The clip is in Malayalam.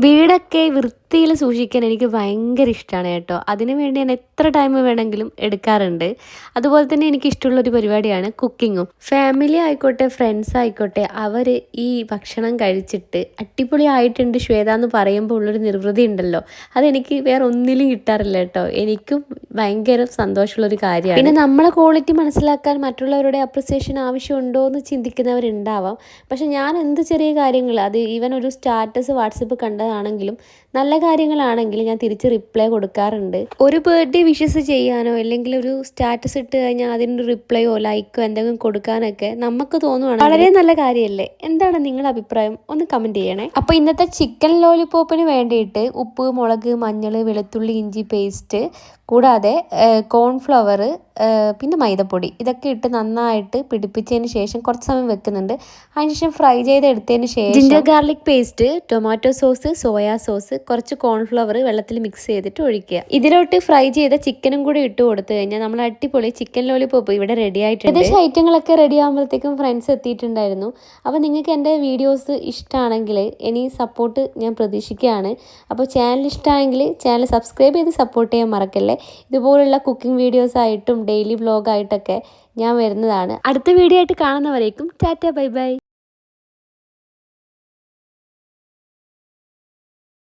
വീടൊക്കെ വൃത്തിയിൽ സൂക്ഷിക്കാൻ എനിക്ക് ഭയങ്കര ഇഷ്ടമാണ് കേട്ടോ. അതിനു വേണ്ടി ഞാൻ എത്ര ടൈം വേണമെങ്കിലും എടുക്കാറുണ്ട്. അതുപോലെ തന്നെ എനിക്ക് ഇഷ്ടമുള്ളൊരു പരിപാടിയാണ് കുക്കിങ്ങും. ഫാമിലി ആയിക്കോട്ടെ ഫ്രണ്ട്സ് ആയിക്കോട്ടെ അവർ ഈ ഭക്ഷണം കഴിച്ചിട്ട് അടിപൊളിയായിട്ടുണ്ട് ശ്വേത എന്ന് പറയുമ്പോൾ ഉള്ളൊരു നിർവൃതി ഉണ്ടല്ലോ, അതെനിക്ക് വേറെ ഒന്നിലും കിട്ടാറില്ല കേട്ടോ. എനിക്കും ഭയങ്കര സന്തോഷമുള്ളൊരു കാര്യമാണ്. പിന്നെ നമ്മളെ ക്വാളിറ്റി മനസ്സിലാക്കാൻ മറ്റുള്ളവരുടെ അപ്രിസിയേഷൻ ആവശ്യമുണ്ടോ എന്ന് ചിന്തിക്കുന്നവരുണ്ടാവാം. പക്ഷെ ഞാൻ എന്ത് ചെറിയ കാര്യങ്ങൾ, അത് ഈവൻ ഒരു സ്റ്റാറ്റസ് വാട്സപ്പ് കണ്ടതാണെങ്കിലും നല്ല കാര്യങ്ങളാണെങ്കിലും ഞാൻ തിരിച്ച് റിപ്ലൈ കൊടുക്കാറുണ്ട്. ഒരു ബർത്ത്ഡേ വിഷസ് ചെയ്യാനോ അല്ലെങ്കിൽ ഒരു സ്റ്റാറ്റസ് ഇട്ട് കഴിഞ്ഞാൽ അതിനൊരു റിപ്ലൈയോ ലൈക്കോ എന്തെങ്കിലും കൊടുക്കാനൊക്കെ നമുക്ക് തോന്നുവാണ് വളരെ നല്ല കാര്യമല്ലേ. എന്താണ് നിങ്ങളുടെ അഭിപ്രായം? ഒന്ന് കമൻറ്റ് ചെയ്യണേ. അപ്പോൾ ഇന്നത്തെ ചിക്കൻ ലോലിപോപ്പിന് വേണ്ടിയിട്ട് ഉപ്പ്, മുളക്, മഞ്ഞൾ, വെളുത്തുള്ളി, ഇഞ്ചി പേസ്റ്റ് കൂടാതെ കോൺഫ്ലവർ, പിന്നെ മൈദപ്പൊടി ഇതൊക്കെ ഇട്ട് നന്നായിട്ട് പിടിപ്പിച്ചതിന് ശേഷം കുറച്ച് സമയം വെക്കുന്നുണ്ട്. അതിനുശേഷം ഫ്രൈ ചെയ്തെടുത്തതിന് ശേഷം ginger garlic paste, tomato sauce, soya sauce, കുറച്ച് കോൺഫ്ലവർ വെള്ളത്തിൽ മിക്സ് ചെയ്തിട്ട് ഒഴിക്കുക. ഇതിലോട്ട് ഫ്രൈ ചെയ്ത ചിക്കനും കൂടി ഇട്ട് കൊടുത്തു കഴിഞ്ഞാൽ നമ്മൾ അടിപൊളി ചിക്കൻ ലോലിപോപ്പ് ഇവിടെ റെഡി ആയിട്ടുണ്ട്. ഏകദേശം ഐറ്റങ്ങളൊക്കെ റെഡി ആകുമ്പോഴത്തേക്കും ഫ്രണ്ട്സ് എത്തിയിട്ടുണ്ടായിരുന്നു. അപ്പോൾ നിങ്ങൾക്ക് എൻ്റെ വീഡിയോസ് ഇഷ്ടമാണെങ്കിൽ ഇനി സപ്പോർട്ട് ഞാൻ പ്രതീക്ഷിക്കുകയാണ്. അപ്പോൾ ചാനൽ ഇഷ്ടമായെങ്കിൽ ചാനൽ സബ്സ്ക്രൈബ് ചെയ്ത് സപ്പോർട്ട് ചെയ്യാൻ മറക്കല്ലേ. ഇതുപോലുള്ള കുക്കിംഗ് വീഡിയോസ് ആയിട്ടും ഡെയിലി വ്ലോഗായിട്ടൊക്കെ ഞാൻ വരുന്നതാണ്. അടുത്ത വീഡിയോ ആയിട്ട് കാണുന്നവരേക്കും ടാറ്റ ബൈ ബൈ.